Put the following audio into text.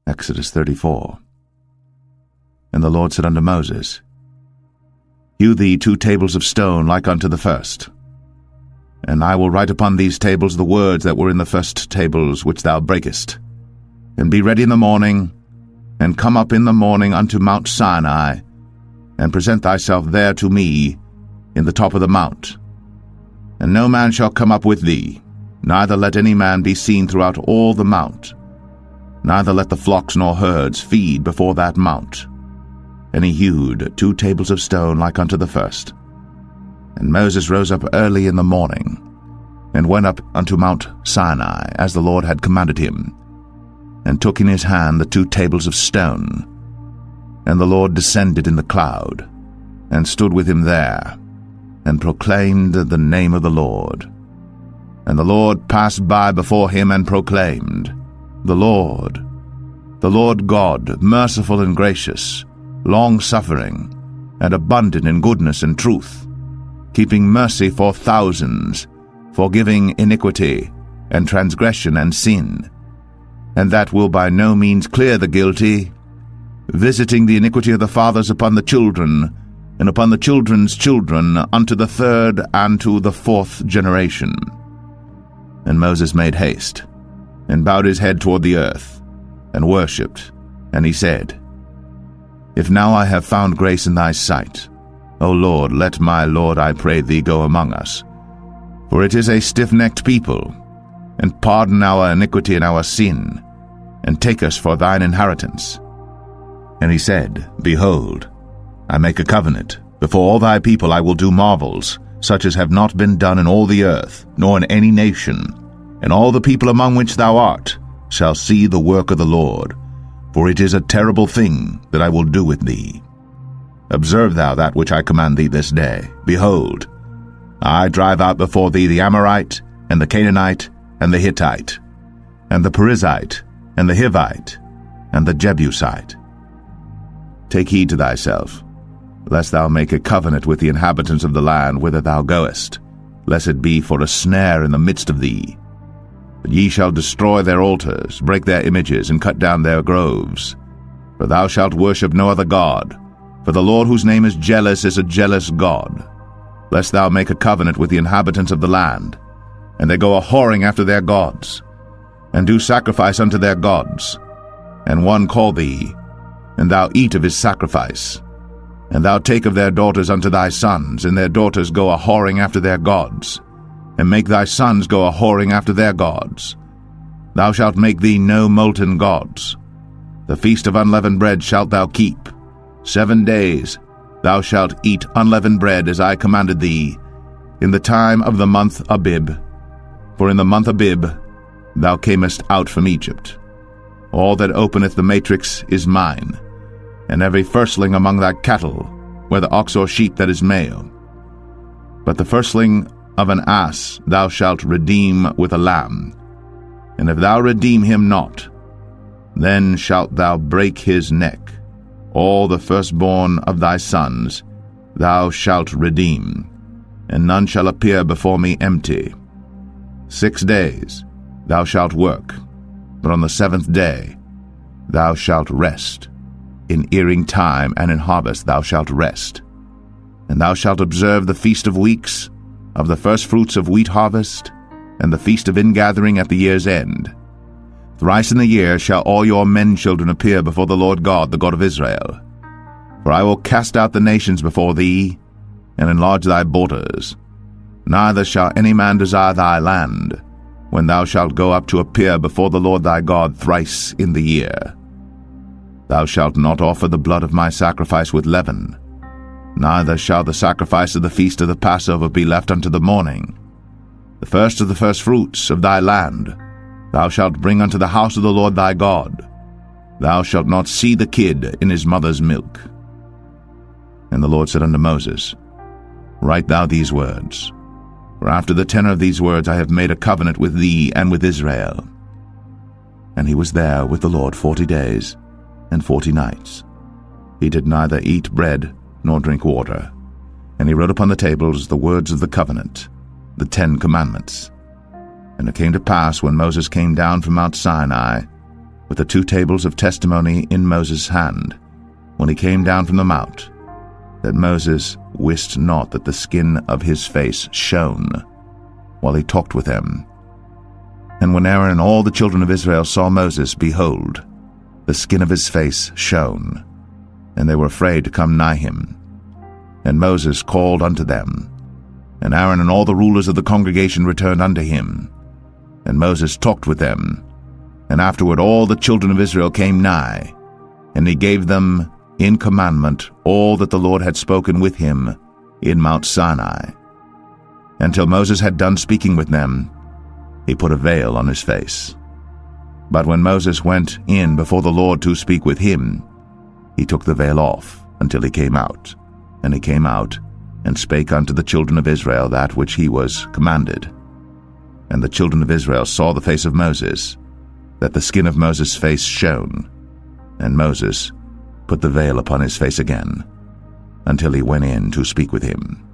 Exodus 34. And the Lord said unto Moses, Hew thee 2 tables of stone like unto the first. And I will write upon these tables the words that were in the first tables which thou breakest. And be ready in the morning, and come up in the morning unto Mount Sinai, and present thyself there to me in the top of the mount. And no man shall come up with thee, neither let any man be seen throughout all the mount, neither let the flocks nor herds feed before that mount. And he hewed 2 tables of stone like unto the first. And Moses rose up early in the morning, and went up unto Mount Sinai, as the Lord had commanded him, and took in his hand the 2 tables of stone. And the Lord descended in the cloud, and stood with him there, and proclaimed the name of the Lord. And the Lord passed by before him, and proclaimed, the Lord God, merciful and gracious, long-suffering, and abundant in goodness and truth, keeping mercy for thousands, forgiving iniquity, and transgression and sin, and that will by no means clear the guilty, visiting the iniquity of the fathers upon the children, and upon the children's children, unto the 3rd and to the 4th generation. And Moses made haste, and bowed his head toward the earth, and worshipped, and he said, If now I have found grace in thy sight, O Lord, let my Lord, I pray thee, go among us. For it is a stiff-necked people, and pardon our iniquity and our sin, and take us for thine inheritance. And he said, Behold, I make a covenant. Before all thy people I will do marvels, such as have not been done in all the earth, nor in any nation. And all the people among which thou art shall see the work of the Lord, for it is a terrible thing that I will do with thee. Observe thou that which I command thee this day. Behold, I drive out before thee the Amorite, and the Canaanite, and the Hittite, and the Perizzite, and the Hivite, and the Jebusite. Take heed to thyself, lest thou make a covenant with the inhabitants of the land whither thou goest, lest it be for a snare in the midst of thee. But ye shall destroy their altars, break their images, and cut down their groves. For thou shalt worship no other god, for the Lord whose name is a jealous God. Lest thou make a covenant with the inhabitants of the land, and they go a-whoring after their gods, and do sacrifice unto their gods, and one call thee, and thou eat of his sacrifice, and thou take of their daughters unto thy sons, and their daughters go a-whoring after their gods, and make thy sons go a-whoring after their gods. Thou shalt make thee no molten gods. The feast of unleavened bread shalt thou keep. 7 days thou shalt eat unleavened bread, as I commanded thee, in the time of the month Abib. For in the month Abib thou camest out from Egypt. All that openeth the matrix is mine, and every firstling among thy cattle, whether ox or sheep that is male. But the firstling of an ass thou shalt redeem with a lamb, and if thou redeem him not, then shalt thou break his neck. All the firstborn of thy sons thou shalt redeem, and none shall appear before me empty. 6 days thou shalt work, but on the 7th day thou shalt rest. In earing time and in harvest thou shalt rest. And thou shalt observe the feast of weeks, of the firstfruits of wheat harvest, and the feast of ingathering at the year's end. Thrice in the year shall all your men children appear before the Lord God, the God of Israel. For I will cast out the nations before thee, and enlarge thy borders. Neither shall any man desire thy land, when thou shalt go up to appear before the Lord thy God thrice in the year. Thou shalt not offer the blood of my sacrifice with leaven, neither shall the sacrifice of the feast of the Passover be left unto the morning. The first of the firstfruits of thy land thou shalt bring unto the house of the Lord thy God. Thou shalt not see the kid in his mother's milk. And the Lord said unto Moses, Write thou these words, for after the tenor of these words I have made a covenant with thee and with Israel. And he was there with the Lord 40 days and 40 nights. He did neither eat bread nor drink water. And he wrote upon the tables the words of the covenant, the 10 commandments. And it came to pass, when Moses came down from Mount Sinai, with the 2 tables of testimony in Moses' hand, when he came down from the mount, that Moses wist not that the skin of his face shone, while he talked with them. And when Aaron and all the children of Israel saw Moses, behold, the skin of his face shone, and they were afraid to come nigh him. And Moses called unto them, and Aaron and all the rulers of the congregation returned unto him. And Moses talked with them, and afterward all the children of Israel came nigh, and he gave them in commandment all that the Lord had spoken with him in Mount Sinai. Until Moses had done speaking with them, he put a veil on his face. But when Moses went in before the Lord to speak with him, he took the veil off until he came out. And he came out, and spake unto the children of Israel that which he was commanded. And the children of Israel saw the face of Moses, that the skin of Moses' face shone. And Moses put the veil upon his face again, until he went in to speak with him.